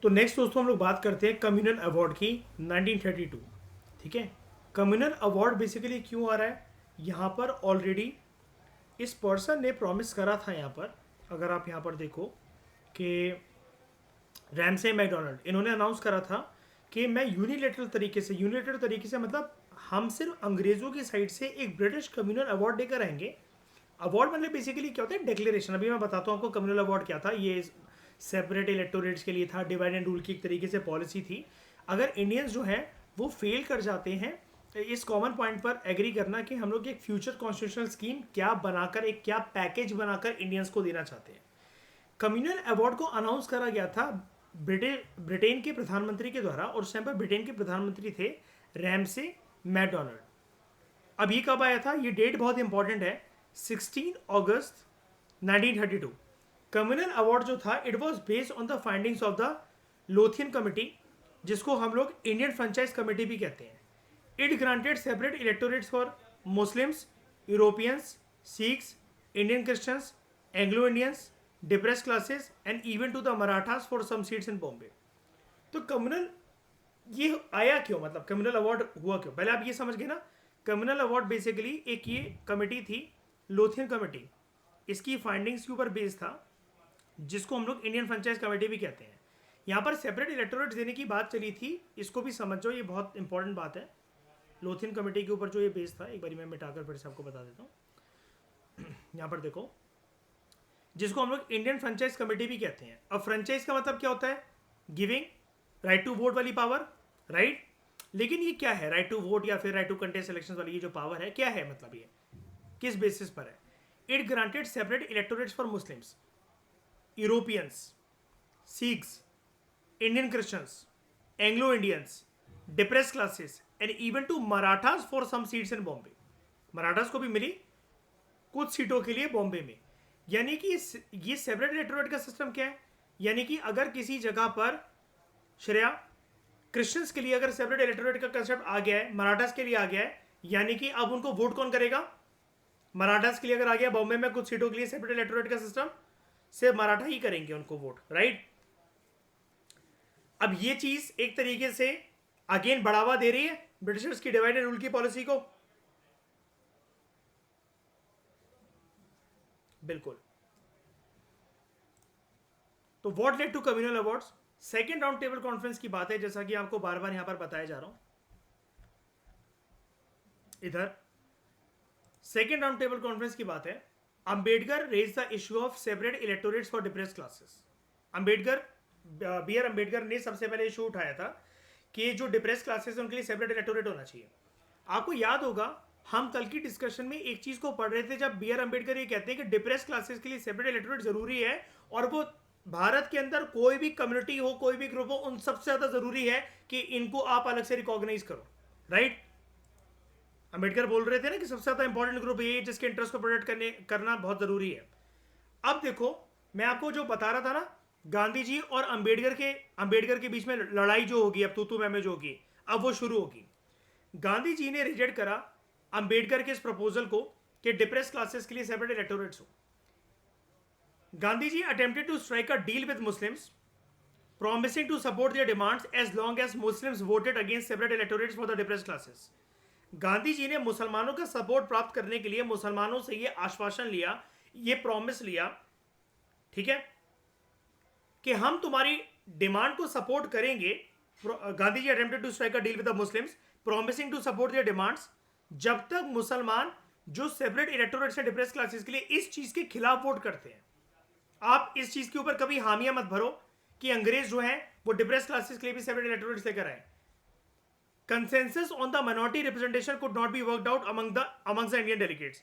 तो नेक्स्ट दोस्तों हम लोग बात करते हैं कम्युनल अवार्ड की 1932। ठीक है, कम्युनल अवार्ड बेसिकली क्यों आ रहा है यहाँ पर? ऑलरेडी इस पर्सन ने प्रॉमिस करा था यहाँ पर, अगर आप यहाँ पर देखो कि रैमसे मैकडोनल्ड, इन्होंने अनाउंस करा था कि मैं यूनिलेटरल तरीके से मतलब हम सिर्फ अंग्रेजों की साइड से एक ब्रिटिश कम्युनल अवार्ड लेकर आएंगे। अवार्ड मतलब बेसिकली क्या होता है? डिक्लेरेशन। अभी मैं बताता हूँ आपको कम्युनल अवार्ड क्या था। ये सेपरेट इलेक्टोरेट्स के लिए था, डिवाइड एंड रूल की एक तरीके से पॉलिसी थी। अगर इंडियंस जो हैं वो फेल कर जाते हैं इस कॉमन पॉइंट पर एग्री करना कि हम लोग एक फ्यूचर कॉन्स्टिट्यूशनल स्कीम क्या बनाकर, एक क्या पैकेज बनाकर इंडियंस को देना चाहते हैं। कम्युनल अवार्ड को अनाउंस करा गया था ब्रिटेन के प्रधानमंत्री के द्वारा, और उस टाइम पर ब्रिटेन के प्रधानमंत्री थे रैमसे मैकडोनल्ड। अब ये कब आया था? ये डेट बहुत इंपॉर्टेंट है, 16 अगस्त 1932। कम्युनल अवार्ड जो था it was based on the findings of the Lothian committee, जिसको हम लोग इंडियन फ्रेंचाइज कमेटी भी कहते हैं। It granted separate electorates for Muslims, Europeans, Sikhs, Indian Christians, Anglo Indians, depress classes and even to the Marathas for some seats in Bombay. तो communal ये आया क्यों, मतलब कम्युनल अवार्ड हुआ क्यों? पहले आप ये समझ गए ना, कम्युनल अवार्ड बेसिकली एक ये कमेटी थी, लोथियन कमेटी, इसकी फाइंडिंग्स के ऊपर बेस था, जिसको हम लोग इंडियन फ्रेंचाइज कमेटी भी कहते हैं। यहाँ पर सेपरेट इलेक्टोरेट देने की बात चली थी, इसको भी समझो, ये बहुत इंपॉर्टेंट बात है। लोथियन कमेटी के ऊपर जो ये बेस था, एक बार मैं मिटाकर फिर से आपको बता देता हूँ। यहाँ पर देखो, जिसको हम लोग इंडियन फ्रेंचाइज कमेटी भी कहते हैं। अब फ्रेंचाइज का मतलब क्या होता है? गिविंग राइट टू वोट वाली पावर, राइट। लेकिन ये क्या है राइट टू वोट या फिर राइट टू कंटेस्ट इलेक्शन वाली ये जो पावर है, क्या है मतलब? ये किस बेसिस पर है? It granted separate electorates for Muslims, Europeans, Sikhs, Indian Christians, Anglo Indians, depress classes and even to Marathas for some seats in Bombay. Marathas को भी मिली कुछ सीटों के लिए बॉम्बे में। यानी कि ये सेपरेट इलेक्टोरेट का सिस्टम क्या है? यानी कि अगर किसी जगह पर श्रेया क्रिश्चियंस के लिए अगर सेपरेट इलेक्टोरेट का कंसेप्ट आ गया है, मराठास के लिए आ गया है, यानी कि अब उनको वोट कौन करेगा? मराठास के लिए अगर आ गया बॉम्बे में कुछ सीटों के लिए सेपरेट इलेक्टोरेट का सिस्टम, सिर्फ मराठा ही करेंगे उनको वोट, राइट। अब ये चीज एक तरीके से अगेन बढ़ावा दे रही है ब्रिटिशर्स की डिवाइड एंड रूल की पॉलिसी को, बिल्कुल। तो what led to communal awards? Second round table conference की बात है, जैसा कि आपको बार बार यहां पर बताया जा रहा हूं। इधर सेकेंड राउंड टेबल कॉन्फ्रेंस की बात है। Ambedkar raise the issue of separate electorates for depress classes. Ambedkar, B R Ambedkar ने सबसे पहले इशू उठाया था कि जो डिप्रेस क्लासेस है उनके लिए सेपरेट इलेक्टोरेट होना चाहिए। आपको याद होगा हम कल की डिस्कशन में एक चीज को पढ़ रहे थे, जब बी आर अंबेडकर ये कहते हैं कि डिप्रेस क्लासेस के लिए सेपरेट इलेक्टोरेट जरूरी है, और वो भारत के अंदर कोई भी कम्युनिटी हो, कोई भी ग्रुप हो, उन सबसे ज्यादा जरूरी है कि इनको आप अलग से रिकॉग्नाइज करो, राइट। अंबेडकर बोल रहे थे ना कि सबसे ज्यादा इंपॉर्टेंट ग्रुप ये जिसके इंटरेस्ट को प्रोटेक्ट करना बहुत जरूरी है। अब देखो, मैं आपको जो बता रहा था ना, गांधी जी और अंबेडकर के बीच में लड़ाई जो होगी, अब तू मैं जो होगी, अब वो शुरू होगी। गांधी जी ने रिजेक्ट करा अंबेडकर के इस प्रपोजल को कि डिप्रेस क्लासेस के लिए सेपरेट इलेक्टोरेट्स हो। Gandhi ji attempted to strike a deal with Muslims, promising to support their demands as long as Muslims voted against separate electorates for the depressed classes. Gandhi ji ने मुसलमानों का सपोर्ट प्राप्त करने के लिए मुसलमानों से ये आश्वासन लिया, ये प्रॉमिस लिया, ठीक है, कि हम तुम्हारी डिमांड को सपोर्ट करेंगे। Gandhi ji attempted to strike a deal with the Muslims, promising to support their demands, जब तक मुसलमान जो सेपरेट इलेक्टोरेट से डिप्रेस क्लासेस के लिए इस चीज के खिलाफ वोट करते हैं। आप इस चीज के ऊपर कभी हामिया मत भरो कि अंग्रेज जो है वो डिप्रेस क्लासेस के लिए भी सेपरेट इलेक्टोरेट्स लेकर आए। Consensus on the minority representation could not be worked out among the Indian delegates.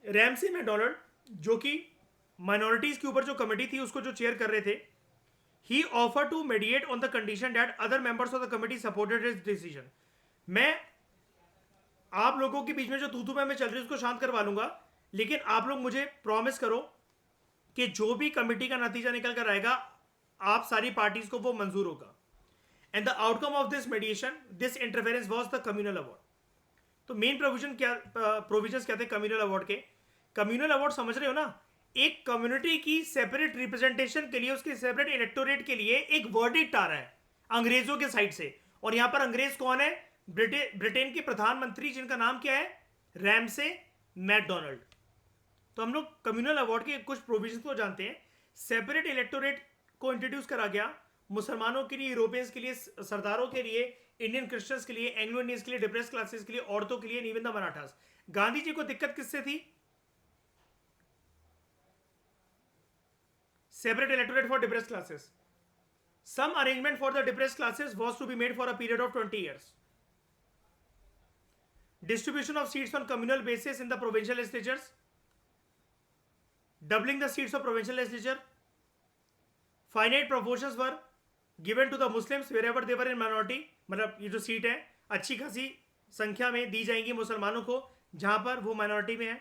Ramsay McDonald, जो कि माइनॉरिटीज के ऊपर जो कमेटी थी उसको जो चेयर कर रहे थे, he offer to mediate on the condition that other members of the committee supported his decision. मैं आप लोगों के बीच में जो तू मैं चल रही है उसको शांत करवा लूंगा, लेकिन आप लोग मुझे प्रॉमिस करो कि जो भी कमेटी का नतीजा निकल कर आएगा आप सारी पार्टीज को वो मंजूर होगा। And the outcome of this मेडिएशन, this interference was the communal award. तो मेन प्रोविजंस क्या थे कम्युनल अवार्ड के? कम्युनल अवार्ड समझ रहे हो ना, एक कम्युनिटी की सेपरेट रिप्रेजेंटेशन के लिए, उसके सेपरेट इलेक्टोरेट के लिए एक वर्डिक्ट आ रहा है अंग्रेजों के साइड से। और यहां पर अंग्रेज कौन है? ब्रिटेन के प्रधानमंत्री, जिनका नाम क्या है? Ramsay MacDonald. तो हम लोग कम्युनल अवार्ड के कुछ प्रोविजन को जानते हैं। सेपरेट इलेक्टोरेट को इंट्रोड्यूस करा गया मुसलमानों के लिए, यूरोपियंस के लिए, सरदारों के लिए, इंडियन क्रिश्चियंस के लिए, एंग्लो इंडियंस के लिए, डिप्रेस क्लासेस के लिए, औरतों के लिए, इवन द मराठास। गांधी जी को दिक्कत किससे थी? Separate electorate for depress classes. Some arrangement for the depressed classes was to be made for a period of 20 years. Distribution of seats on communal basis in the provincial legislatures. Doubling the seats of provincial legislature. Finite proportions were given to the Muslims wherever they were in minority. मतलब ये जो seat है अच्छी खासी संख्या में दी जाएंगी मुसलमानों को जहां पर वो माइनॉरिटी में है।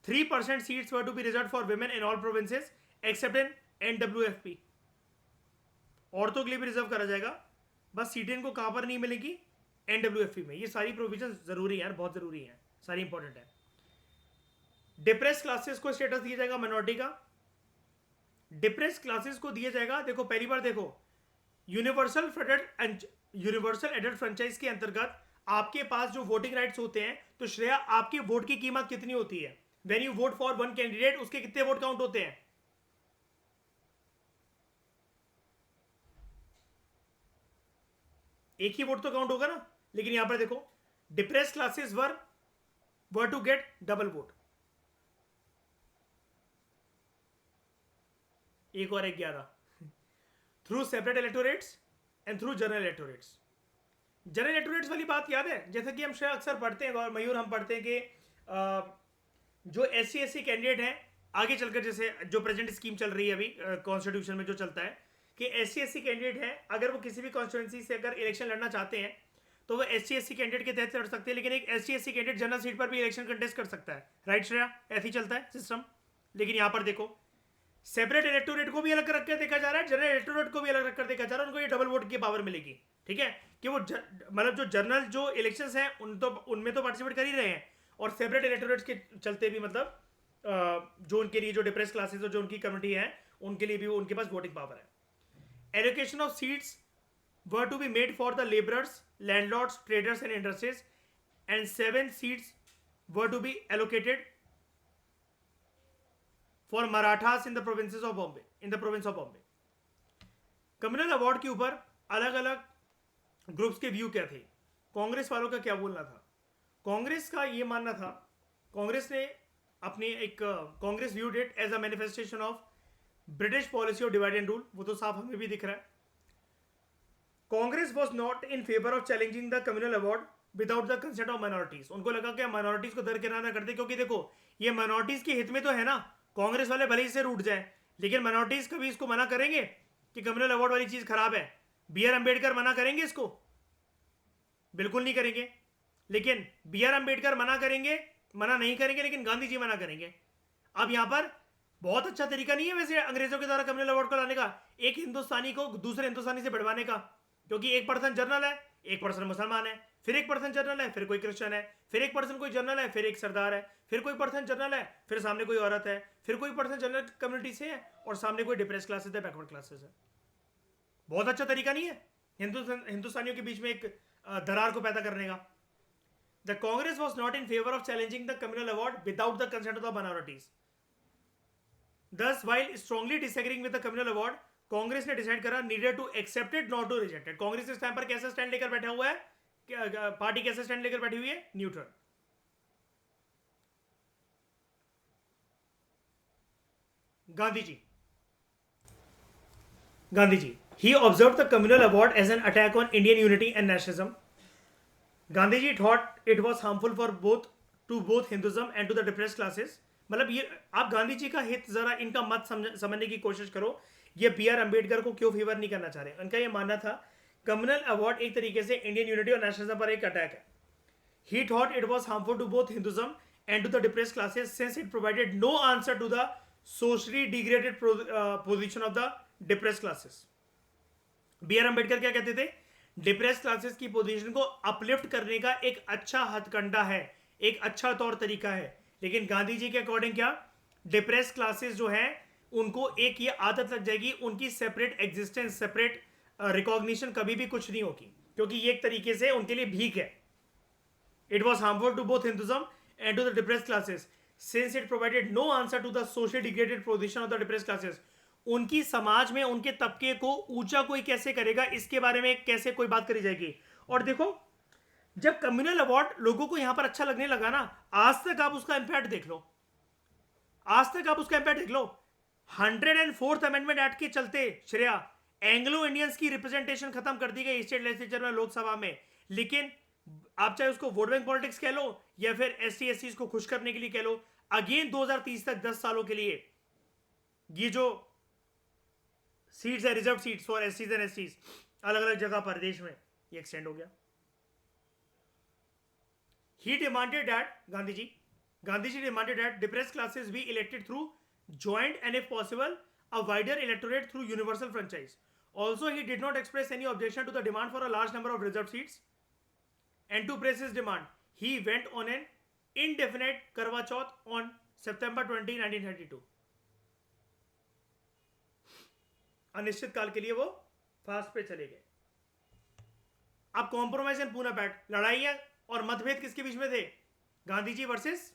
3% seats were to be reserved for women in all provinces except in NWFP. औरतों के लिए भी रिजर्व करा जाएगा, बस सीटें इनको कहां पर नहीं मिलेगी? एनडब्ल्यूएफपी में। ये सारी प्रोविजन जरूरी है यार, बहुत जरूरी है, सारी इंपॉर्टेंट है। डिप्रेस क्लासेस को स्टेटस दिया जाएगा माइनॉरिटी का। डिप्रेस क्लासेस को दिया जाएगा, देखो पहली बार देखो, यूनिवर्सल एडल्ट फ्रेंचाइज के अंतर्गत आपके पास जो वोटिंग राइट्स होते हैं, तो श्रेया आपके वोट की कीमत कितनी होती है? When you won't for one candidate, उसके कितने वोट काउंट होते हैं? एक ही वोट तो काउंट होगा ना। लेकिन यहां पर देखो, depress classes were to get double vote. एक और 11 through separate electorates and through general electorates. General electorates वाली बात याद है, जैसा कि हम शायद अक्सर पढ़ते हैं, और मयूर हम पढ़ते हैं कि जो SC/SC कैंडिडेट हैं आगे चलकर, जैसे जो प्रेजेंट स्कीम चल रही है अभी कॉन्स्टिट्यूशन में जो चलता है कि SC/SC कैंडिडेट है, अगर वो किसी भी कॉन्स्टिट्यूंसी से अगर इलेक्शन लड़ना चाहते हैं तो वो SC/SC कैंडिडेट के तहत लड़ सकते हैं। लेकिन एक SC/SC कैंडिडेट जनरल सीट पर भी इलेक्शन कंटेस्ट कर सकता है। राइट श्रेया, ऐसे ही चलता है सिस्टम। लेकिन यहां पर देखो, सेपरेट इलेक्टोरेट को भी अलग रखकर देखा जा रहा है, जनरल इलेक्टोरेट को भी अलग रखकर देखा जा रहा है। उनको ये डबल वोट की पावर मिलेगी। ठीक है, कि वो मतलब जो जनरल जो इलेक्शंस हैं उनमें तो पार्टिसिपेट कर ही रहे हैं, और सेपरेट इलेक्टोरेट्स के चलते भी मतलब जो उनके लिए जो डिप्रेस क्लासेस जो उनकी कम्युनिटी है उनके लिए भी उनके पास वोटिंग पावर है। Allocation of seats were to be made for the laborers, landlords, traders and industries, and 7 seats were to be allocated for Marathas in the provinces of Bombay, in the province of Bombay. Communal award के ऊपर अलग अलग groups के view क्या थे? कांग्रेस वालों का क्या बोलना था? कांग्रेस का ये मानना था, कांग्रेस ने अपनी एक Congress viewed it as a manifestation of British policy of divide and rule. वो तो साफ हमें भी दिख रहा है। Congress was not in favour of challenging the communal award without the consent of minorities. उनको लगा कि माइनॉरिटीज को दरकिनार ना करते, क्योंकि देखो ये माइनॉरिटीज के हित में तो है ना। कांग्रेस वाले भले ही से रूठ जाए, लेकिन माइनॉरिटीज कभी इसको मना करेंगे कि कम्युनल अवार्ड वाली चीज खराब है? BR अम्बेडकर मना करेंगे इसको? बिल्कुल नहीं करेंगे। लेकिन BR अम्बेडकर मना करेंगे, मना नहीं करेंगे, लेकिन गांधी जी मना करेंगे। अब यहां पर बहुत अच्छा तरीका नहीं है वैसे अंग्रेजों के द्वारा कम्युनल अवार्ड को लाने का, एक हिंदुस्तानी को दूसरे हिंदुस्तानी से बढ़वाने का। क्योंकि एक पर्सन जनरल है, एक पर्सन मुसलमान है, फिर एक पर्सन जनरल है, फिर कोई क्रिश्चियन है, फिर एक पर्सन कोई जनरल है, फिर एक सरदार है, फिर कोई पर्सन जनरल है, फिर सामने कोई औरत है, फिर कोई पर्सन जनरल कम्युनिटी से है, और सामने कोई डिप्रेस क्लासेस है, बैकवर्ड क्लासेस है। बहुत अच्छा तरीका नहीं है हिंदुस्तानियों के बीच में एक दरार को पैदा करने का। The Congress was not in favour of challenging the communal award without the consent of the minorities. Thus, while strongly disagreeing with the communal award, Congress ने डिसाइड करा needed to accept it not to reject it. Congress इस time पर कैसा stand लेकर बैठा हुआ है? Party कैसा स्टैंड लेकर बैठी हुई है? Neutral. Gandhi ji he observed the communal award as an attack on Indian unity and nationalism. Gandhi ji thought it was harmful for both Hinduism and to the depressed classes. मतलब ये आप गांधी जी का हित जरा इनका मत समझने की कोशिश करो। ये BR अम्बेडकर को क्यों फेवर नहीं करना चाह रहे? उनका ये मानना था कम्युनल अवार्ड एक तरीके से इंडियन यूनिटी और नेशनलिज्म पर एक अटैक है। He thought it was harmful to both Hinduism and to the depressed classes since it provided no answer to the socially degraded position of the depressed classes. BR Ambedkar क्या कहते थे? Depressed classes की position को uplift करने का एक अच्छा हथकंडा है, एक अच्छा तौर तरीका है। लेकिन गांधी जी के अकॉर्डिंग क्या? डिप्रेस क्लासेस जो है उनको एक ये आदत लग जाएगी, उनकी सेपरेट एग्जिस्टेंस, सेपरेट रिकॉग्निशन कभी भी कुछ नहीं होगी, क्योंकि ये एक तरीके से उनके लिए भीख है. It was harmful to both Hinduism and to the depressed classes, since it provided no answer to the socially degraded position of the depressed classes. उनकी समाज में उनके तबके को ऊंचा कोई कैसे करेगा, इसके बारे में कैसे कोई बात करी जाएगी. और देखो, जब कम्युनल अवार्ड लोगों को यहां पर अच्छा लगने लगा ना, आज तक आप उसका इंपैक्ट देख लो, आज तक आप उसका इंपैक्ट देख लो. 104th अमेंडमेंट एक्ट के चलते श्रेया, एंग्लो इंडियंस की रिप्रेजेंटेशन खत्म कर दी गई स्टेट लेजिस्लेचर में, लोकसभा में. लेकिन आप चाहे उसको वोट बैंक पॉलिटिक्स कह लो या फिर एसटी एससी को खुश करने के लिए कह लो, अगेन 2030 तक 10 सालों के लिए ये जो सीट्स है, रिजर्व सीट्स फॉर एससीज एंड एसटीज अलग अलग जगह पर देश में, ये एक्सटेंड हो गया. He demanded that Gandhi ji demanded that depressed classes be elected through joint and if possible a wider electorate through universal franchise. Also, he did not express any objection to the demand for a large number of reserved seats. And to press his demand, he went on an indefinite Karwa Chauth on September 20, 1932. अनिश्चित काल के लिए वो fast पे चले गए. अब compromise and Poona PAT, लड़ाइयां और मतभेद किसके बीच में थे? गांधी जी वर्सेस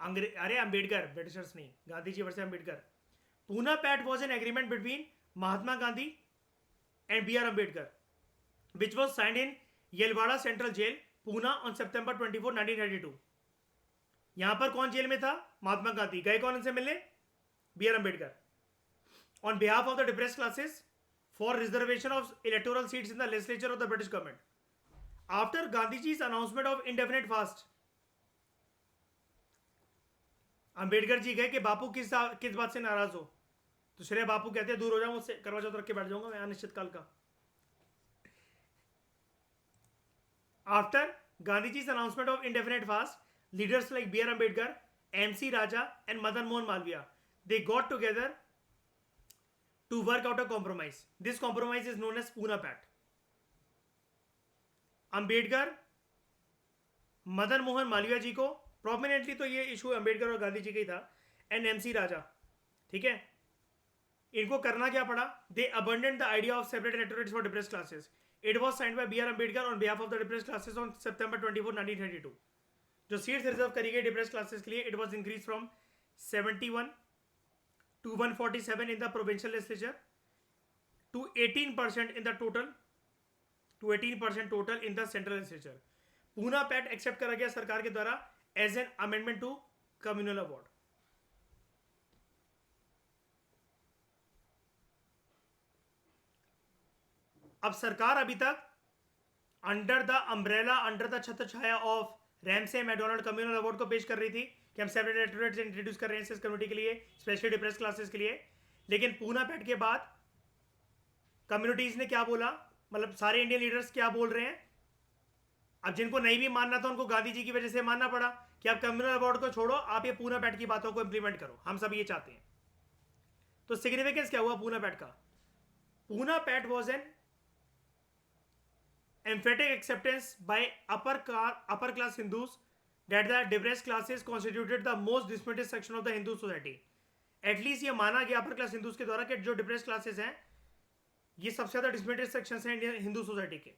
अरे अंबेडकर, ब्रिटिशर्स नहीं, Gandhi ji versus Ambedkar. Poona pact was an agreement between Mahatma Gandhi and B R Ambedkar which was signed in Yerwada central jail, Poona on September 24, 1932. यहां पर कौन जेल में था? महात्मा गांधी. गए कौन इनसे मिलने? B R Ambedkar. On behalf of the depressed classes for reservation of electoral seats in the legislature of the British government. After Gandhi ji's announcement of indefinite fast, Ambedkar ji गए कि बापू किस बात से नाराज हो, तो श्रेय बापू कहते हैं दूर हो जाओ मुझसे, करवा चौथ रख के बैठ जाऊंगा मैं अनिश्चित काल का. After Gandhi ji's announcement of indefinite fast, leaders like B R Ambedkar, M C Raja and Madan Mohan Malaviya, they got together to work out a compromise. This compromise is known as Pune Pact. Ambedkar Madan Mohan Malaviya ji को, प्रोमिनेंटली तो ये इशू अंबेडकर और गांधी जी का ही था, एंड एमसी राजा, ठीक है, इनको करना क्या पड़ा? They abandoned the idea of separate electorates for depressed classes. It was signed by B R Ambedkar on behalf of the depressed classes on September 24, 1932. जो सीट्स रिजर्व करी गई डिप्रेस्ड क्लासेस के लिए, it was increase from 71 to 147 in the provincial legislature to 18% in the total, to 18% total in the central legislature. Poona pact accept करा गया सरकार के द्वारा as an amendment to communal award. अब सरकार अभी तक under the umbrella, under the छत्र छाया of Ramsay MacDonald communal award को पेश कर रही थी कि हम सेपरेट इलेक्टोरेट्स इंट्रोड्यूस कर रहे हैं इस कम्युनिटी के लिए, स्पेशली डिप्रेस्ड क्लासेस के लिए. लेकिन पूना पैक्ट के बाद कम्युनिटीज ने क्या बोला, मतलब सारे इंडियन लीडर्स क्या बोल रहे हैं? अब जिनको नहीं भी मानना था उनको गांधी जी की वजह से मानना पड़ा कि आप कम्युनल अवार्ड को छोड़ो, आप ये पूना पैक्ट की बातों को इंप्लीमेंट करो, हम सब ये चाहते हैं. तो सिग्निफिकेंस क्या हुआ पूना पैक्ट का? Poona pact was an emphatic acceptance by upper class Hindus that the depressed classes constituted the most disadvantaged section of the Hindu society. At least ये माना गया अपर क्लास हिंदूज के द्वारा कि जो डिप्रेस्ड क्लासेस हैं ये सबसे ज्यादा डिसमेंटेड सेक्शंस हैं इंडियन हिंदू सोसाइटी के.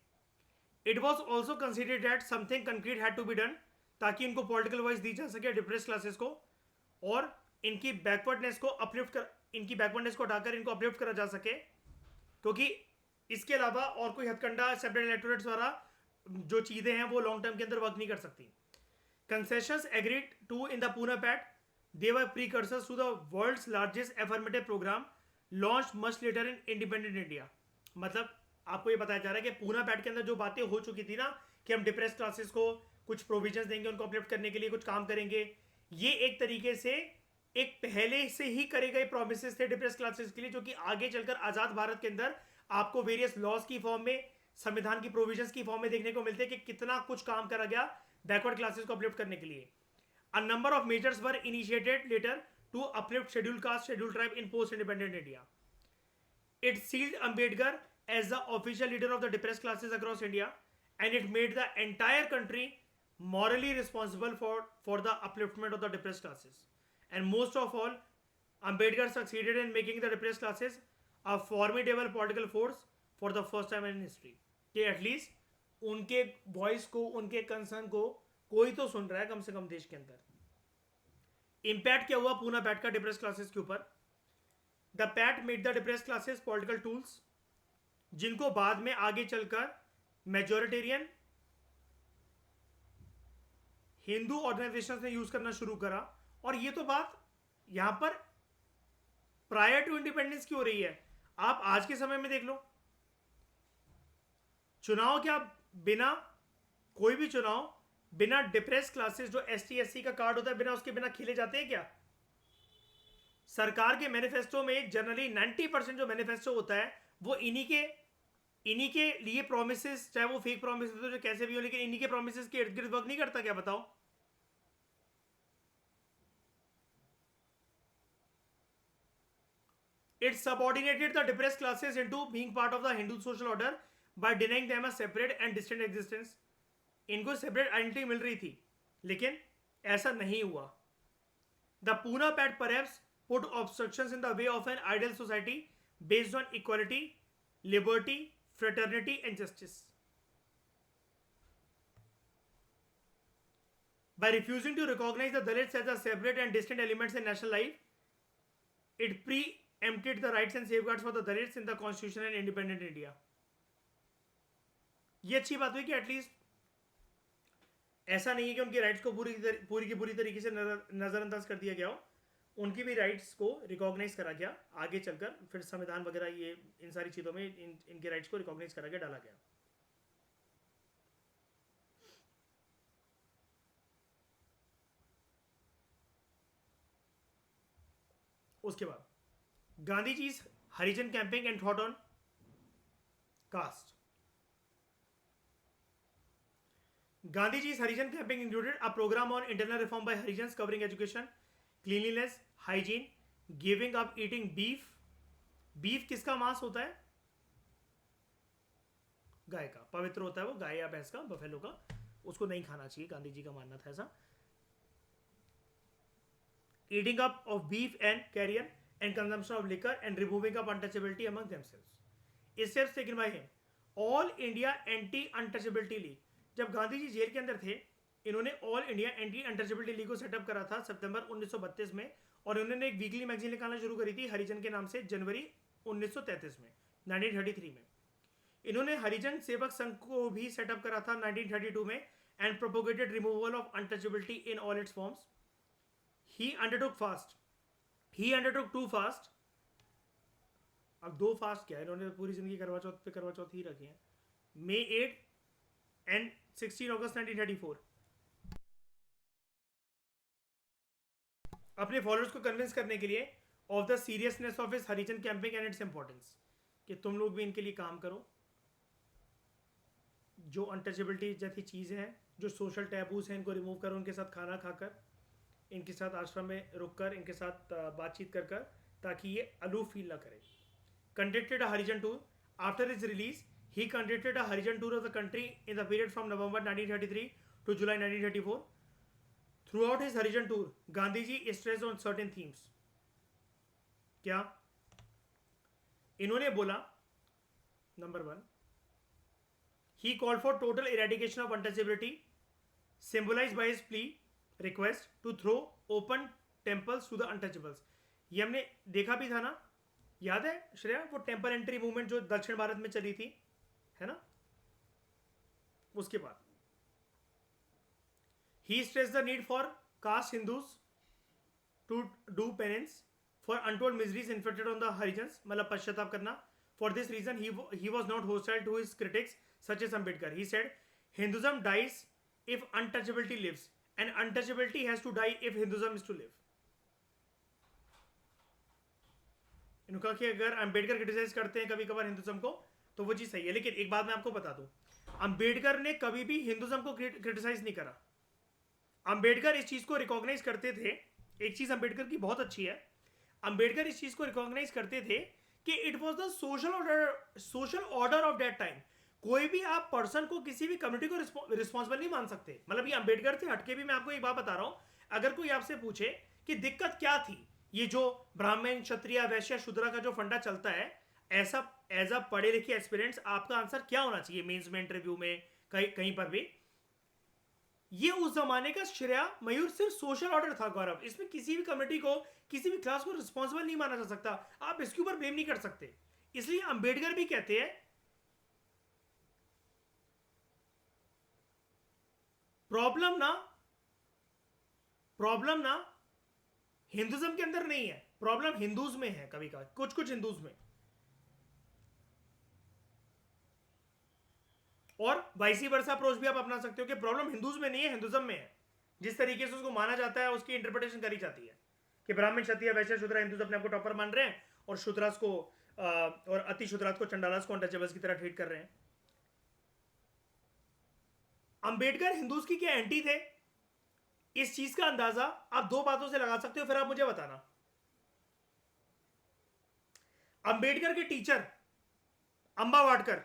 It was also considered that something concrete had to be done, ताकि इनको पॉलिटिकल वॉइस दी जा सके डिप्रेस्ड क्लासेस को, और इनकी बैकवर्डनेस को हटाकर इनको अपलिफ्ट करा जा सके, क्योंकि इसके अलावा और कोई हथकंडा सेपरेट इलेक्टोरेट्स द्वारा जो चीजें हैं वो लॉन्ग टर्म के अंदर वर्क नहीं कर सकती. Concessions agreed to in the Poona pact, they were precursors to the world's largest affirmative programme launch much later in independent India. मतलब आपको ये बताया जा रहा है कि पूना पैक्ट के अंदर जो बातें हो चुकी थी ना कि हम डिप्रेस क्लासेस को कुछ प्रोविजंस देंगे, उनको अपलिफ्ट करने के लिए कुछ काम करेंगे, ये एक तरीके से एक पहले से ही करे गए प्रोमिसेस थे डिप्रेस क्लासेस के लिए, जो कि आगे चलकर आजाद भारत के अंदर आपको वेरियस लॉज की फॉर्म में, संविधान की प्रोविजंस की फॉर्म में देखने को मिलते हैं कि कितना कुछ काम करा गया बैकवर्ड क्लासेस को अपलिफ्ट करने के लिए. A number of measures were initiated later to uplift schedule caste, schedule tribe in post independent India. It sealed Ambedkar as the official leader of the depressed classes across India, and it made the entire country morally responsible for the upliftment of the depressed classes. And most of all, Ambedkar succeeded in making the depressed classes a formidable political force for the first time in history. कि at least उनके voice को, उनके concern को कोई तो सुन रहा है कम से कम देश के अंदर। इम्पैक्ट क्या हुआ पूना पैट का डिप्रेस क्लासेस के ऊपर? The PAT made the depress classes political tools, जिनको बाद में आगे चलकर मेजोरिटेरियन हिंदू ऑर्गेनाइजेशन ने यूज करना शुरू करा। और ये तो बात यहां पर प्रायर टू इंडिपेंडेंस की हो रही है। आप आज के समय में देख लो, चुनाव क्या बिना, कोई भी चुनाव बिना डिप्रेस क्लासेस जो एसटी एससी का कार्ड होता है, बिना उसके बिना खेले जाते हैं क्या? सरकार के मैनिफेस्टो में जनरली 90% जो मैनिफेस्टो होता है वो इन्हीं के लिए प्रोमिसेस, चाहे वो फेक प्रोमिस हो जो कैसे भी हो, लेकिन इन्हीं के प्रोमिसेस के इर्द गिर्द वर्क नहीं करता क्या? बताओ। It subordinated the depressed classes into being part of the Hindu social order by denying them a separate and distinct existence. इनको separate identity मिल रही थी, लेकिन ऐसा नहीं हुआ. The Pune Pact perhaps put obstructions in the way of an ideal society based on equality, liberty, fraternity and justice. By refusing to recognize the Dalits as a separate and distinct elements in national life, it preempted the rights and safeguards for the Dalits in the Constitution and independent India. ये अच्छी बात हुई कि at least ऐसा नहीं है कि उनके राइट्स को पूरी की पूरी तरीके से नजरअंदाज कर दिया गया हो, उनकी भी राइट्स को रिकॉग्नाइज करा गया। आगे चलकर फिर संविधान वगैरह ये इन सारी चीज़ों में इनके राइट्स को रिकॉग्नाइज करा गया, डाला गया। उसके बाद Gandhi ji Harijan campaign and thought on caste. Gandhiji's Harijan campaign included a program on internal reform by Harijans covering education, cleanliness, hygiene, giving up eating beef. Beef किसका मांस होता है? गाय का, पवित्र होता है वो, गाय या भैंस का, बफेलो का, उसको नहीं खाना चाहिए, गांधी जी का मानना था ऐसा। Eating up of beef and carrion and consumption of liquor and removing of untouchability among themselves. Steps taken by him. All India Anti-Untouchability League. जब गांधी जी जेल के अंदर थे, इन्होंने all India anti untouchability league को सेटअप करा था सितंबर 1932 में, और इन्होंने एक वीकली मैगजीन निकालना शुरू करी थी हरिजन के नाम से जनवरी 1933 में, 1933 में। इन्होंने हरिजन सेवक संघ को भी सेटअप करा था 1932 में and propagated removal of untouchability in all it's forms. He undertook 2 fast. अब 2 फास्ट क्या है, इन्होंने पूरी जिंदगी करवा चौथ पे करवा चौथ ही रखी है। May 8 and 16 August 1934। अपने फॉलोअर्स को कन्विंस करने के लिए of the seriousness of his Harijan campaign and its importance, कि तुम लोग भी इनके लिए काम करो। जो अनटचेबिलिटी जैसी चीज़ें हैं, जो सोशल टैबूज हैं, इनको रिमूव करो, उनके साथ खाना खाकर, इनके साथ आश्रम में रुककर, इनके साथ बातचीत कर कर, ताकि ये अलूफ फील ना करें। Conducted a Harijan tour after his release. He conducted a Harijan tour of the country in the period from November 1933 to July 1934. Throughout his Harijan tour, Gandhiji stressed on certain themes. क्या? इन्होंने बोला, number 1, he called for total eradication of untouchability, symbolized by his plea request to throw open temples to the untouchables. ये हमने देखा भी था ना, याद है श्रेया, वो टेम्पल एंट्री मूवमेंट जो दक्षिण भारत में चली थी, है ना? उसके बाद he stressed the need for caste Hindus to do penance for untold miseries inflicted on the Harijans, मतलब पश्चाताप करना। For this reason he was not hostile to his critics such as Ambedkar. He said Hinduism dies if untouchability lives and untouchability has to die if Hinduism is to live. इन्होंने कहा कि अगर Ambedkar criticise करते हैं कभी कभार Hinduism को तो वो चीज़ सही है, लेकिन एक बात मैं आपको बता दूं, अंबेडकर ने कभी भी हिंदुज्म को क्रिटिसाइज नहीं करा। अंबेडकर इस चीज़ को रिकॉग्नाइज करते थे। एक चीज़ अंबेडकर की बहुत अच्छी है, अंबेडकर इस चीज़ को रिकॉग्नाइज करते थे कि it was the social order of that time. कोई भी आप पर्सन को किसी भी कम्युनिटी को रिस्पॉन्सिबल नहीं मान सकते। मतलब ये अंबेडकर से हटके भी मैं आपको एक बात बता रहा हूं, अगर कोई आपसे पूछे कि दिक्कत क्या थी, ये जो ब्राह्मण क्षत्रिय वैश्य शूद्र का जो फंडा चलता है, ऐसा एज अ पढ़े लिखे एक्सपीरियंस आपका आंसर क्या होना चाहिए मेंस में, इंटरव्यू में, कहीं कहीं पर भी? ये उस जमाने का श्रेया मयूर सिर्फ सोशल ऑर्डर था गौरव, इसमें किसी भी कम्युनिटी को, किसी भी क्लास को रिस्पॉन्सिबल नहीं माना जा सकता, आप इसके ऊपर ब्लेम नहीं कर सकते। इसलिए अंबेडकर भी कहते हैं प्रॉब्लम ना प्रॉब्लम ना हिंदुज्म के अंदर नहीं है, प्रॉब्लम हिंदूज में है, कभी कभी कुछ कुछ हिंदूज में, और वाइसी वर्सा अप्रोच भी आप अपना सकते हो कि प्रॉब्लम हिंदूज में नहीं है, हिंदुज्म में है। जिस तरीके से उसको माना जाता है उसकी इंटरप्रिटेशन करी जाती है कि ब्राह्मण क्षत्रिय वैश्य शूद्र हिंदूज अपने आप को टॉपर मान रहे हैं और शूद्रास को और अति शूद्रास को, चंडालास को अनटचेबल्स की तरह ट्रीट कर रहे हैं। अंबेडकर हिंदूज की क्या एंटी थे, इस चीज का अंदाजा आप दो बातों से लगा सकते हो, फिर आप मुझे बताना। अंबेडकर के टीचर अंबा वाडकर,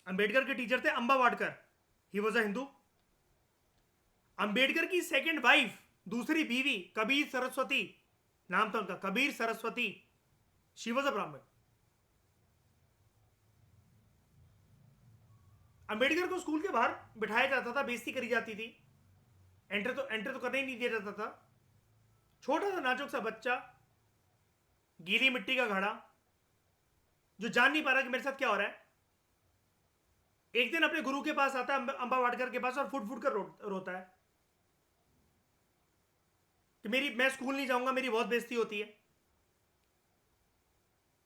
अंबेडकर के टीचर थे Amba Wadkar, he was a Hindu. Ambedkar की सेकंड वाइफ, दूसरी बीवी कबीर सरस्वती, नाम था उनका Kabir Saraswati, she was a ब्राह्मण। अंबेडकर को स्कूल के बाहर बिठाया जाता था, बेइज्जती करी जाती थी, एंटर तो करने ही नहीं दिया जाता था। छोटा सा नाजुक सा बच्चा, गीली मिट्टी का घड़ा, जो जान नहीं पा रहा कि मेरे साथ क्या हो रहा है, एक दिन अपने गुरु के पास आता है, अंबा वाडकर के पास, और फुट फुट कर रोता है कि मैं स्कूल नहीं जाऊंगा, मेरी बहुत बेइज्जती होती है।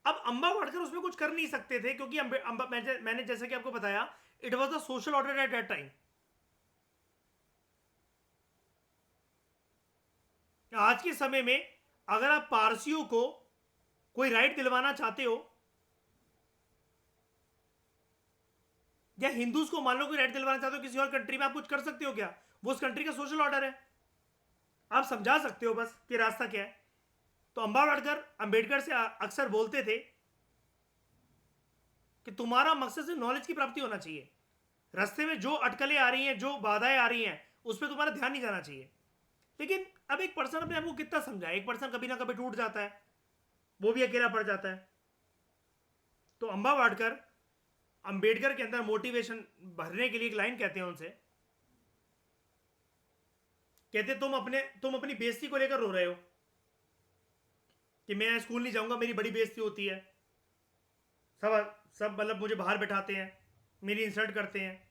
अब अंबा वाडकर उसमें कुछ कर नहीं सकते थे क्योंकि मैंने जैसे कि आपको बताया, it was the social order at that time. आज के समय में अगर आप पारसियों को कोई राइट दिलवाना चाहते हो, या हिंदूज को मान लो कोई राइट दिलवाना चाहते हो किसी और कंट्री में, आप कुछ कर सकते हो क्या? वो उस कंट्री का सोशल ऑर्डर है, आप समझा सकते हो बस कि रास्ता क्या है। तो अंबेडकर से अक्सर बोलते थे कि तुम्हारा मकसद से नॉलेज की प्राप्ति होना चाहिए, रास्ते में जो अटकलें आ रही हैं, जो बाधाएं आ रही हैं, उस पर तुम्हारा ध्यान नहीं जाना चाहिए। लेकिन अब एक पर्सन अपने आप को कितना समझाए, एक पर्सन कभी ना कभी टूट जाता है, वो भी अकेला पड़ जाता है। तो अंबा वाडकर अंबेडकर के अंदर मोटिवेशन भरने के लिए एक लाइन कहते हैं उनसे, कहते तुम अपनी बेइज्जती को लेकर रो रहे हो कि मैं स्कूल नहीं जाऊंगा, मेरी बड़ी बेइज्जती होती है, सब सब मतलब मुझे बाहर बैठाते हैं, मेरी इंसल्ट करते हैं,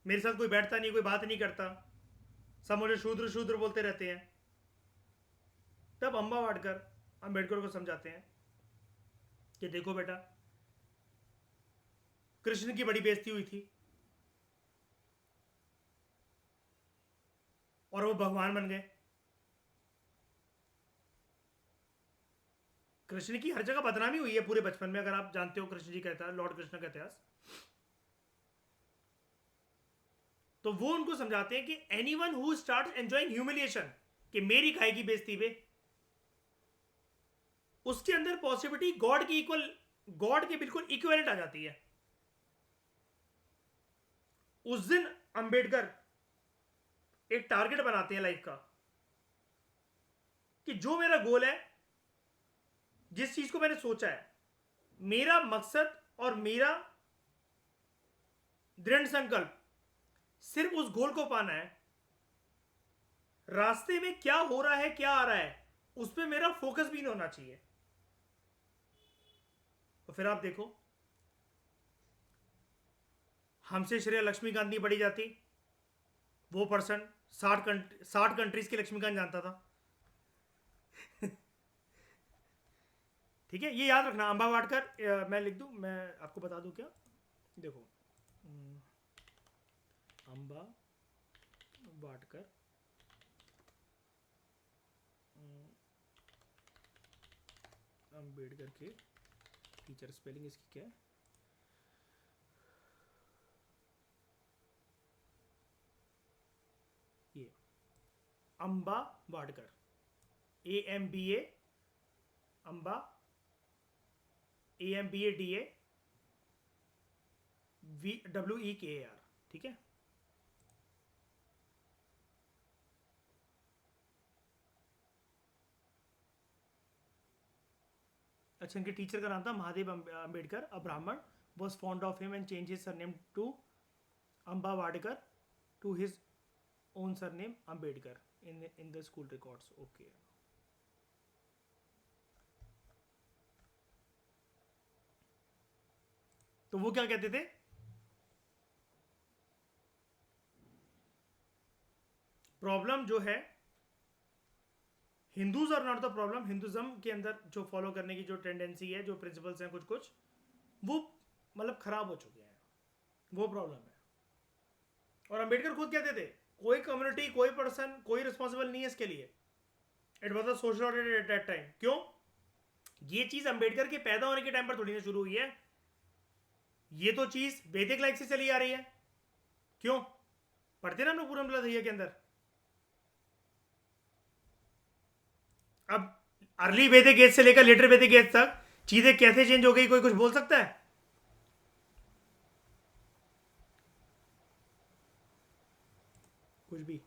मेरे साथ कोई बैठता नहीं, कोई बात नहीं करता, सब मुझे शूद्र शूद्र बोलते रहते हैं। तब अंबा वाडकर अंबेडकर को समझाते हैं कि देखो बेटा, कृष्ण की बड़ी बेइज्जती हुई थी और वो भगवान बन गए। कृष्ण की हर जगह बदनामी हुई है पूरे बचपन में, अगर आप जानते हो कृष्ण जी का इतिहास, लॉर्ड कृष्ण का इतिहास। तो वो उनको समझाते हैं कि any one who start enjoying humiliation, कि मेरी खाए की बेइज्जती पे, उसके अंदर पॉसिबिलिटी गॉड की इक्वल, गॉड के बिल्कुल इक्विवेलेंट आ जाती है। उस दिन अंबेडकर एक टारगेट बनाते हैं लाइफ का कि जो मेरा गोल है, जिस चीज को मैंने सोचा है, मेरा मकसद और मेरा दृढ़ संकल्प सिर्फ उस गोल को पाना है। रास्ते में क्या हो रहा है, क्या आ रहा है, उस पर मेरा फोकस भी नहीं होना चाहिए। तो फिर आप देखो, हमसे श्रेय लक्ष्मीकांत नहीं पढ़ी जाती, वो पर्सन 60 कंट्रीज की लक्ष्मीकांत जानता था। ठीक है, ये याद रखना। अंबा वाडकर, मैं लिख दूं, मैं आपको बता दूं क्या, देखो, अंबा वाडकर, अंबेडकर के टीचर, स्पेलिंग इसकी क्या है, ये Amba Wadkar, AMBA, Amba, AMBADA, WEKAR, ठीक है। अच्छा, इनके टीचर का नाम था Mahadev Ambedkar, a Brahmin, was fond of him and change his surname to Ambavadekar to his own surname Ambedkar in the school records. Okay, तो वो क्या कहते थे, प्रॉब्लम जो है Hindus are not the problem, Hinduism के अंदर जो फॉलो करने की जो टेंडेंसी है, जो प्रिंसिपल्स हैं कुछ कुछ, वो मतलब खराब हो चुके हैं, वो प्रॉब्लम है। और अंबेडकर खुद कहते थे कोई कम्युनिटी, कोई पर्सन, कोई रिस्पॉन्सिबल नहीं है इसके लिए, it was a social order at that time. क्यों? ये चीज अंबेडकर के पैदा होने के टाइम पर थोड़ी ना शुरू हुई है, ये तो चीज वैदिक लाइफ से चली आ रही है। क्यों? पढ़ते ना हम लोग पूरन दहिया के अंदर। अब अर्ली वैदिक एज से लेकर लेटर वैदिक एज तक चीजें कैसे चेंज हो गई, कोई कुछ बोल सकता है? कुछ भी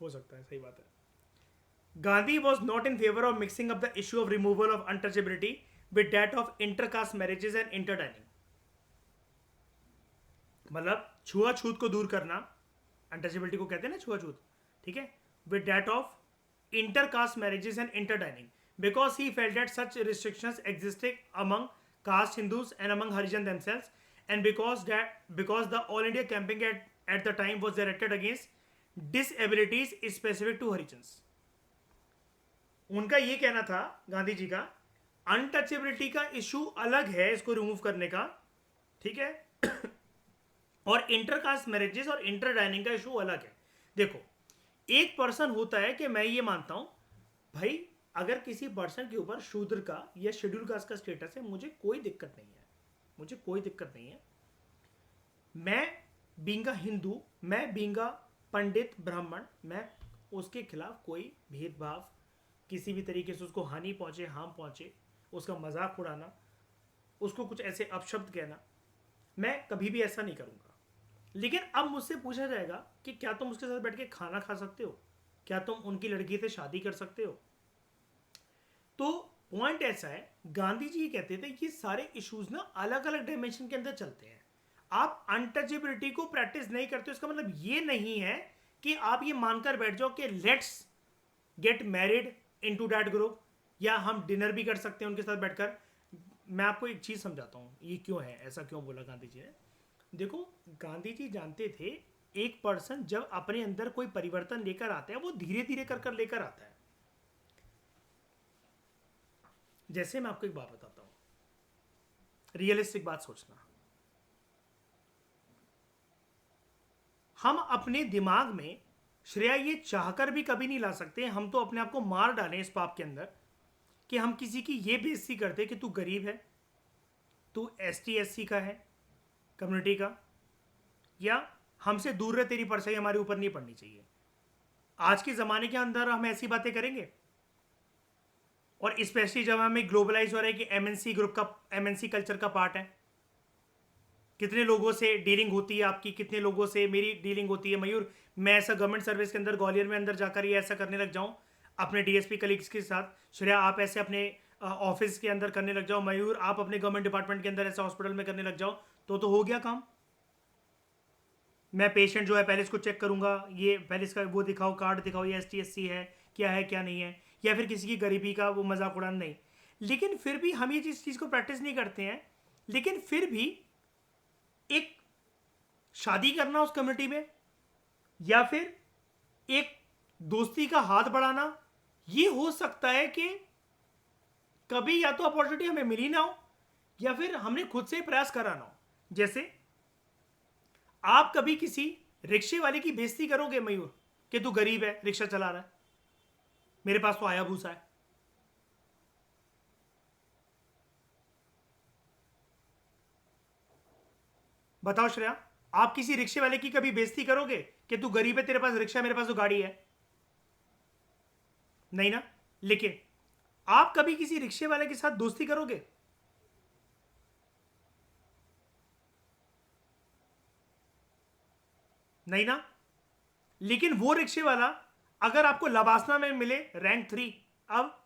हो सकता है, सही बात है। Gandhi was not in favor of mixing up the issue of removal of untouchability with that of intercaste marriages and interdining. मतलब छुआछूत को दूर करना, अनटचेबिलिटी को कहते हैं ना छुआछूत, ठीक है, with that of intercaste marriages and interdining, because he felt that such restrictions existed among caste Hindus and among Harijan themselves, and because the All India campaign at the time was directed against disabilities specific to Harijans. उनका ये कहना था गांधी जी का, untouchability का issue अलग है इसको remove करने का, ठीक है, और इंटरकास्ट मैरिजेस और इंटरडाइनिंग का इशू अलग है। देखो, एक पर्सन होता है कि मैं ये मानता हूं भाई, अगर किसी पर्सन के ऊपर शूद्र का या शेड्यूल कास्ट का स्टेटस है, मुझे कोई दिक्कत नहीं है, मुझे कोई दिक्कत नहीं है। मैं बींगा हिंदू, मैं बींगा पंडित ब्राह्मण, मैं उसके खिलाफ कोई भेदभाव, किसी भी तरीके से उसको हानि पहुंचे, हार्म पहुंचे, उसका मजाक उड़ाना, उसको कुछ ऐसे अपशब्द कहना, मैं कभी भी ऐसा नहीं करूंगा। लेकिन अब मुझसे पूछा जाएगा कि क्या तुम उसके साथ बैठ के खाना खा सकते हो, क्या तुम उनकी लड़की से शादी कर सकते हो? तो पॉइंट ऐसा है, गांधी जी कहते थे ये सारे इश्यूज ना अलग अलग डायमेंशन के अंदर चलते हैं। आप अनटचेबिलिटी को प्रैक्टिस नहीं करते, इसका मतलब ये नहीं है कि आप ये मानकर बैठ जाओ कि let's get married into that group, या हम डिनर भी कर सकते हैं उनके साथ बैठकर। मैं आपको एक चीज समझाता हूं, ये क्यों है, ऐसा क्यों बोला गांधी जी ने। देखो, गांधी जी जानते थे एक पर्सन जब अपने अंदर कोई परिवर्तन लेकर आता है, वो धीरे धीरे कर कर लेकर आता है। जैसे मैं आपको एक बात बताता हूं, रियलिस्टिक बात सोचना, हम अपने दिमाग में श्रेया ये चाहकर भी कभी नहीं ला सकते, हम तो अपने आप को मार डालें इस पाप के अंदर कि हम किसी की ये बेइज्जती करते कि तू गरीब है, तू ST SC का है कम्युनिटी का, या हमसे दूर रहे, तेरी परछाई हमारे ऊपर नहीं पड़नी चाहिए। आज के ज़माने के अंदर हम ऐसी बातें करेंगे, और स्पेशली जब हमें ग्लोबलाइज हो रहा है कि MNC ग्रुप का, MNC कल्चर का पार्ट है। कितने लोगों से डीलिंग होती है आपकी, कितने लोगों से मेरी डीलिंग होती है। मयूर, मैं ऐसा गवर्नमेंट सर्विस के अंदर ग्वालियर में अंदर जाकर ये ऐसा करने लग जाऊँ अपने DSP कलीग्स के साथ, श्रेया आप ऐसे अपने ऑफिस के अंदर करने लग जाओ, मयूर आप अपने गवर्नमेंट डिपार्टमेंट के अंदर ऐसे हॉस्पिटल में करने लग जाओ, तो हो गया काम। मैं पेशेंट जो है पहले इसको चेक करूंगा, ये पहले इसका वो दिखाओ, कार्ड दिखाओ, ये ST SC है क्या नहीं है, या फिर किसी की गरीबी का वो मजाक उड़ाना नहीं। लेकिन फिर भी हम ये चीज़ को प्रैक्टिस नहीं करते हैं। लेकिन फिर भी एक शादी करना उस कम्युनिटी में, या फिर एक दोस्ती का हाथ बढ़ाना, ये हो सकता है कि कभी या तो अपॉर्चुनिटी हमें मिली ना हो, या फिर हमने खुद से प्रयास करा ना हो। जैसे आप कभी किसी रिक्शे वाले की बेइज्जती करोगे मयूर कि तू गरीब है, रिक्शा चला रहा है, मेरे पास तो आया भूसा है? बताओ श्रेया, आप किसी रिक्शे वाले की कभी बेइज्जती करोगे कि तू गरीब है, तेरे पास रिक्शा है, मेरे पास तो गाड़ी है? नहीं ना। लेकिन आप कभी किसी रिक्शे वाले के साथ दोस्ती करोगे? नहीं ना। लेकिन वो रिक्शे वाला अगर आपको लबासना में मिले रैंक 3, अब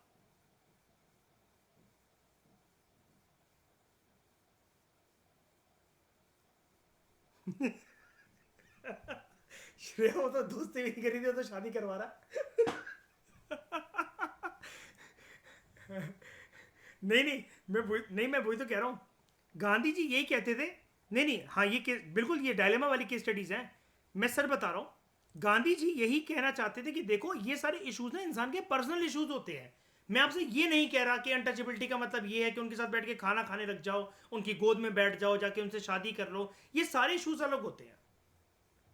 श्रेया वो तो दोस्ती भी नहीं करी थी, वो तो शादी करवा रहा। नहीं नहीं, मैं वही तो कह रहा हूँ। गांधी जी यही कहते थे। नहीं नहीं, हाँ ये केस बिल्कुल, ये डायलेमा वाली केस स्टडीज हैं। मैं सर बता रहा हूँ, गांधी जी यही कहना चाहते थे कि देखो ये सारे इश्यूज ना इंसान के पर्सनल इश्यूज होते हैं। मैं आपसे ये नहीं कह रहा कि अनटचेबिलिटी का मतलब ये है कि उनके साथ बैठ के खाना खाने लग जाओ, उनकी गोद में बैठ जाओ, जाके उनसे शादी कर लो। ये सारे इश्यूज अलग होते हैं।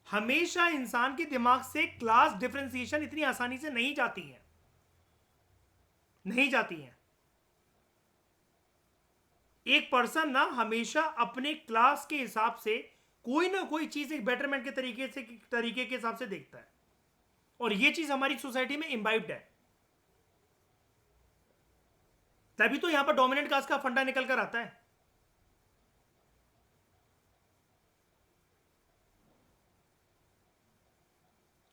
हमेशा इंसान के दिमाग से क्लास डिफरेंशिएशन इतनी आसानी से नहीं जाती है, नहीं जाती है। एक पर्सन ना हमेशा अपने क्लास के हिसाब से कोई ना कोई चीज एक बेटरमेंट के तरीके के हिसाब से देखता है, और ये चीज हमारी सोसाइटी में इम्बाइब्ड है। तभी तो यहां पर डोमिनेंट कास्ट का फंडा निकल कर आता है।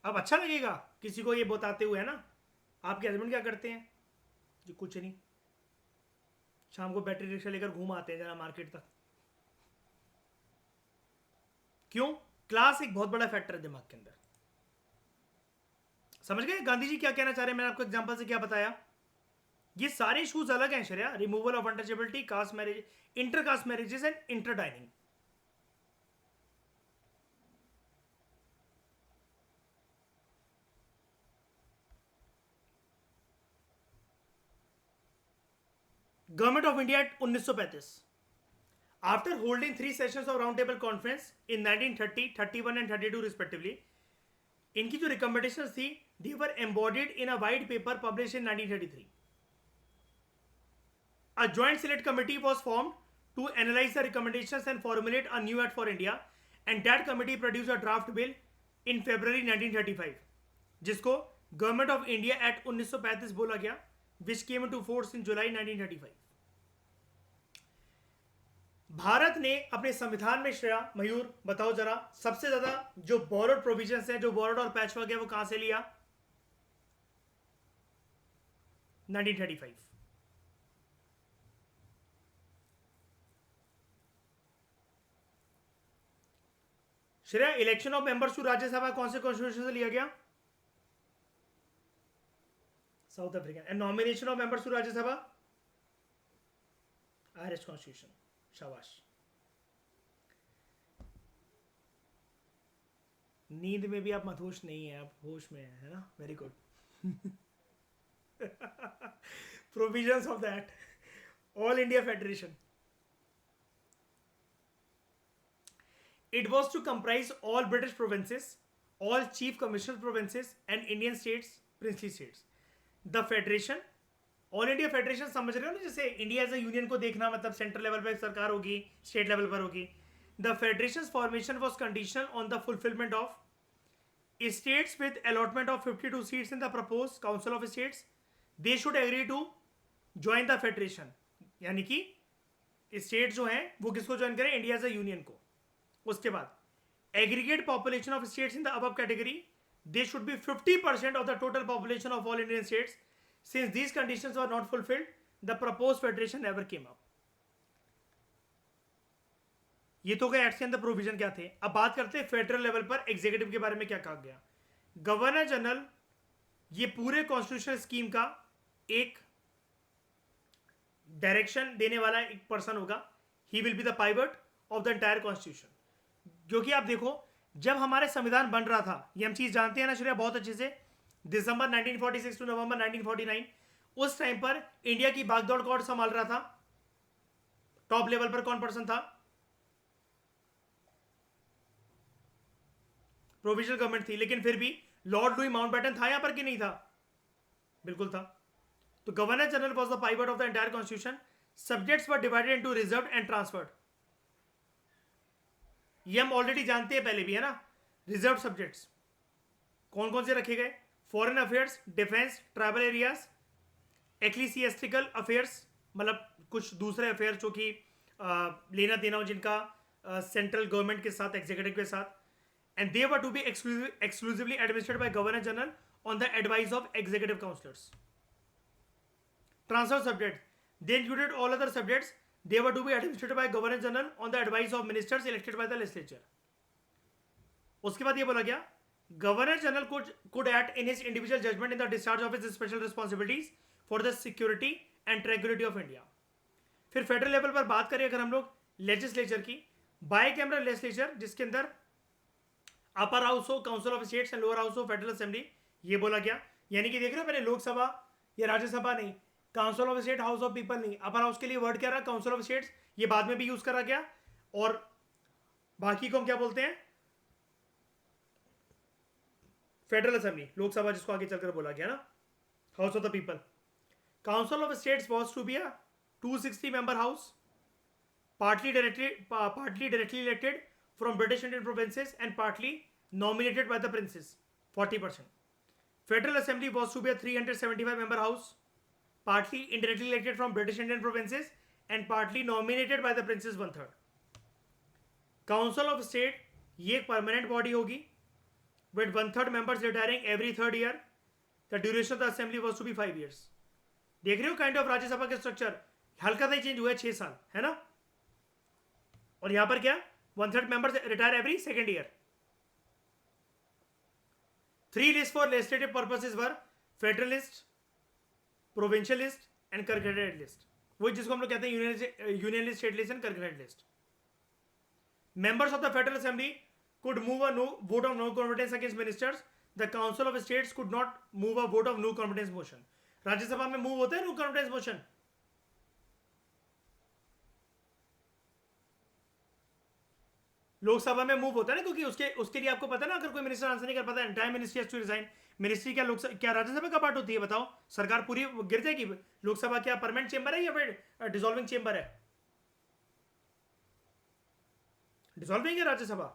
अब अच्छा लगेगा किसी को ये बताते हुए, है ना। आपके हस्बैंड क्या करते हैं जी? कुछ नहीं, शाम को बैटरी रिक्शा लेकर घूम आते हैं जरा मार्केट तक। क्यों? क्लास एक बहुत बड़ा फैक्टर है दिमाग के अंदर। समझ गए गांधी जी क्या कहना चाह रहे हैं? मैंने आपको एग्जांपल से क्या बताया। ये सारे इशूज अलग हैं Shreya, removal of untouchability, caste marriage, inter caste marriages and inter dining. Government of India act 1935, after holding 3 sessions of round table conference in 1930, 31 and 32 respectively, इनकी जो रिकमेंडेशन थी they were embodied in a white paper publish in 1933। A joint select committee was formed to analyze the recommendations and formulate a new act for India, and that committee produced a draft bill in February 1935, जिसको government of India act 1935 बोला गया, विच came into force in जुलाई 1935। भारत ने अपने संविधान में, श्रेया मयूर बताओ जरा, सबसे ज्यादा जो बॉर्डर प्रोविजंस है, जो बॉर्डर और पैचवर्क है, वो कहां से लिया? 1935। Shreya election of members to Rajya Sabha कौन से कॉन्स्टिट्यूशन से लिया गया? South African. And nomination of members to Rajya Sabha? Irish constitution. शाबाश। नींद में भी आप मदहोश नहीं है, आप होश में है ना। Very good. Provisions of that all India federation, it was to comprise all British provinces, all chief commissioner provinces and Indian states, princely states. The federation, all India federation समझ रहे हो ना, जैसे इंडिया एज अ यूनियन को देखना, मतलब central level पर सरकार होगी, स्टेट लेवल पर होगी। The federation formation was conditional on the fulfilment of states with allotment of 52 seats in the propose council of states, they should agree to join the federation. यानी कि state जो है वो किसको ज्वाइन करें? India as a union को। उसके बाद aggregate population of states in the above category, they should be 50% of the total population of all Indian states. Since these conditions were not fulfilled, the proposed federation never came up. ये तो गए act के अंदर provision क्या थे। अब बात करते हैं फेडरल लेवल पर एग्जीक्यूटिव के बारे में क्या कहा गया। गवर्नर जनरल ये पूरे कॉन्स्टिट्यूशन स्कीम का एक डायरेक्शन देने वाला एक पर्सन होगा। He will be the pivot of the entire constitution. क्योंकि आप देखो, जब हमारे संविधान बन रहा था, ये हम चीज जानते हैं ना श्रेया बहुत अच्छे से, दिसंबर 1946 टू नवंबर 1949, उस टाइम पर इंडिया की भागदौड़ कौन संभाल रहा था? टॉप लेवल पर कौन पर्सन था? प्रोविजनल गवर्नमेंट थी, लेकिन फिर भी लॉर्ड लुई माउंटबेटन था यहां पर कि नहीं था? बिल्कुल था। तो governor general was the pivot of the entire constitution. Subjects were divided into reserve and transferred. ये हम ऑलरेडी जानते हैं पहले भी, है ना। रिजर्व सब्जेक्ट्स कौन कौन से रखे गए? Foreign affairs, defence, tribal areas, ecclesiastical affairs, मतलब कुछ दूसरे अफेयर्स जो कि लेना देना हो जिनका सेंट्रल गवर्नमेंट के साथ, एग्जीक्यूटिव के साथ, and they were to be exclusively administered by Governor General on the advice of executive councillors. Transfer subjects, they included all other subjects. They were to be administered by Governor General on the advice of ministers elected by the legislature. उसके बाद ये बोला गया, Governor General could act in his individual judgment in the discharge of his special responsibilities for the security and tranquility of India. फिर federal level पर बात करें अगर हम लोग लेजिस्लेचर की, बाई कैमरल लेजिस्लेचर जिसके अंदर अपर हाउस हो, council of states and lower house हो, फेडरल असेंबली, ये बोला गया. यानी कि देख रहे हो पहले लोकसभा या राज्यसभा नहीं, council of state, house of people नहीं, अपर हाउस के लिए वर्ड क्या रहा, काउंसिल ऑफ स्टेट्स, ये बाद में भी यूज करा गया. और बाकी को हम क्या बोलते हैं, फेडरल असेंबली, लोकसभा जिसको आगे चलकर बोला गया ना, house of the people. Council of states was to be a 260 member house, partly directly elected from British Indian provinces and partly nominated by the princes, 40%. Federal Assembly was to be a 375 member house, partly indirectly elected from British Indian provinces and partly nominated by the princes, 1/3. Council of State ये एक permanent body होगी with 1/3 members retiring every 3rd year. The duration of the assembly was to be 5 years. देख रहे हो kind of Rajya Sabha के structure हल्का सा ही change हुआ है, 6 साल है ना. और यहां पर क्या, 1/3 members retire every 2nd year. 3 list for legislative purposes were federalist, provincialist and concurrent list. वही जिसको हम लोग कहते हैं union list, state list and concurrent list. Members of the federal assembly could move a vote of no confidence against ministers. The council of states could not move a vote of no confidence motion. Rajya Sabha में move होता है no confidence motion. Lok Sabha में move होता है ना, क्योंकि उसके लिए आपको पता है ना, अगर कोई मिनिस्टर आंसर नहीं कर पाता, entire ministry has to resign. Ministry क्या राज्यसभा का पार्ट होती है बताओ, सरकार पूरी गिर जाएगी. लोकसभा क्या परमानेंट चेंबर है या फिर डिसॉल्विंग चेंबर है? डिसॉल्विंग है राज्यसभा.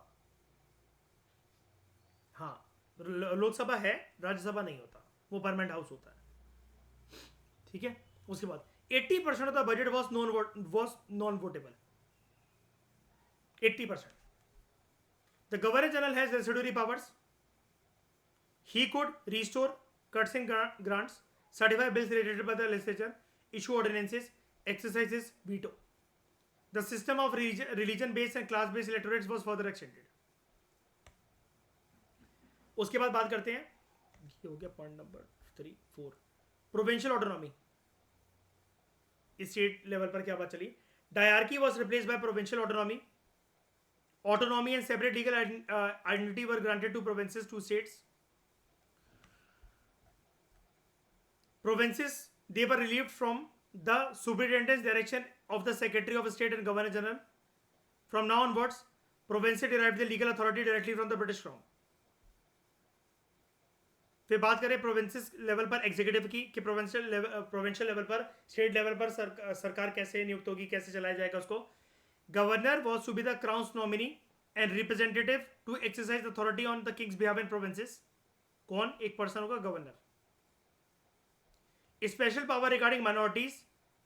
हाँ, लोकसभा है, राज्यसभा नहीं होता, वो परमानेंट हाउस होता है. ठीक है. उसके बाद 80% of the budget was non votable. 80%. The governor general has residuary powers. He could restore cuts in grants, certify bills related by the legislature, issue ordinances, exercise his veto. The system of religion-based and class-based electorates was further extended. उसके बाद बात करते हैं, ये हो गया point number 3, 4. Provincial autonomy. State level पर क्या बात चली. Dyarchy was replaced by provincial autonomy. Autonomy and separate legal identity were granted to provinces, to states. Provinces, they were relieved from the superintendent's direction of the Secretary of State and Governor General. From now onwards, provinces derived the legal authority directly from the British Crown. फिर बात करें provinces level पर executive की, कि provincial level पर, state level पर सरकार कैसे नियुक्त होगी, कैसे चलाया जाएगा उसको. Governor was to be the crown's nominee and representative to exercise authority on the king's behalf in provinces. कौन? एक पर्सन होगा, governor. Special power regarding minorities,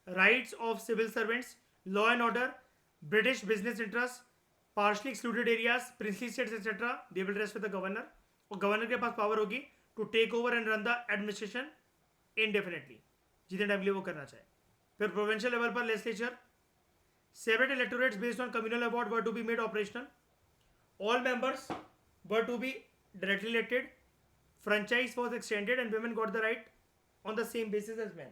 rights of civil servants, law and order, British business interests, partially excluded areas, princely states etc. They will rest with the governor. और governor के पास power होगी to take over and run the administration indefinitely, जितने time लिए वो करना चाहे. फिर प्रोविंशियल लेवल पर legislature, separate electorates based on communal award were to be made operational. All members were to be directly elected. Franchise was extended and women got the right on the same basis as men.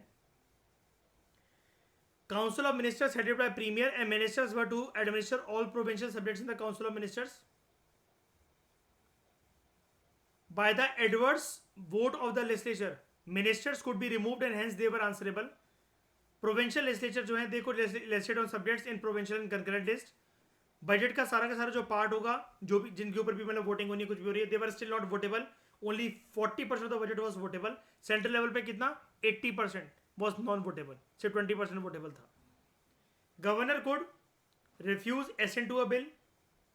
Council of Ministers headed by Premier and Ministers were to administer all provincial subjects in the Council of Ministers. By the adverse vote of the legislature, ministers could be removed and hence they were answerable. Provincial legislature जो है, they could legislate on subjects in provincial and concurrent list. Budget का सारा जो part होगा, जो भी जिनके ऊपर भी मतलब वोटिंग होनी है, कुछ भी हो रही है, they were still not votable. Only 40% of the budget was votable. Central level पे कितना? 80% was नॉन वोटेबल, सिर्फ 20% वोटेबल था. Governor could refuse assent to a bill,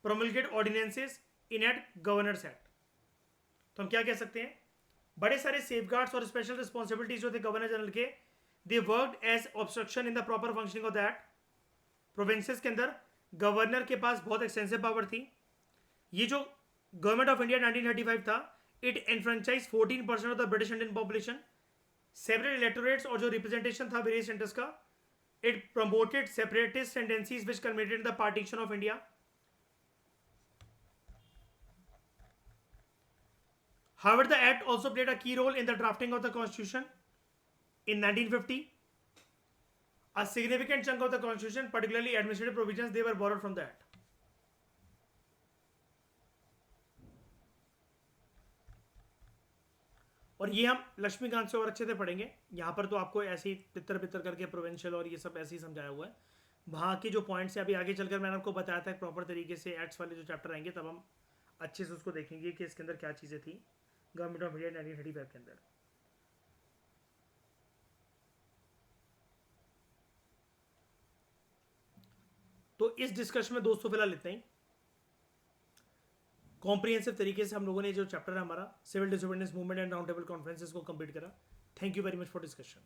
promulgate ordinances, enact governor's act. तो हम क्या कह सकते हैं, बड़े सारे सेफगार्ड्स और स्पेशल रिस्पॉन्सिबिलिटीज जो थे गवर्नर जनरल के, they worked as obstruction in the proper functioning of the act. Provinces के अंदर गवर्नर के पास बहुत एक्सटेंसिव पावर थी. ये जो गवर्नमेंट ऑफ इंडिया 1935 था, it enfranchise 14% of the British Indian population, separate electorates और जो रिप्रेजेंटेशन था वेरियस सेंटर्स का, it promoted separatist tendencies which culminated in the partition of India. However, the act also played a key role in the drafting of the constitution in 1950. A significant chunk of the constitution, particularly administrative provisions, they were borrowed from the act. और ये हम लक्ष्मीकांत से और अच्छे से पढ़ेंगे. यहाँ पर तो आपको ऐसे ही तितर बितर करके प्रोविंशियल और ये सब ऐसे ही समझाया हुआ है. वहाँ के जो पॉइंट्स है अभी आगे चलकर मैंने आपको बताया था प्रॉपर तरीके से एक्ट्स वाले जो चैप्टर आएंगे तब हम अच्छे से उसको देखेंगे कि इसके अंदर क्या चीज़ें थी गवर्नमेंट ऑफ इंडिया 1935 के अंदर. तो इस डिस्कशन में दोस्तों फिलहाल इतना ही. कॉम्प्रिहेंसिव तरीके से हम लोगों ने जो चैप्टर है हमारा civil disobedience movement and round table conferences को कंप्लीट करा. Thank you very much for discussion.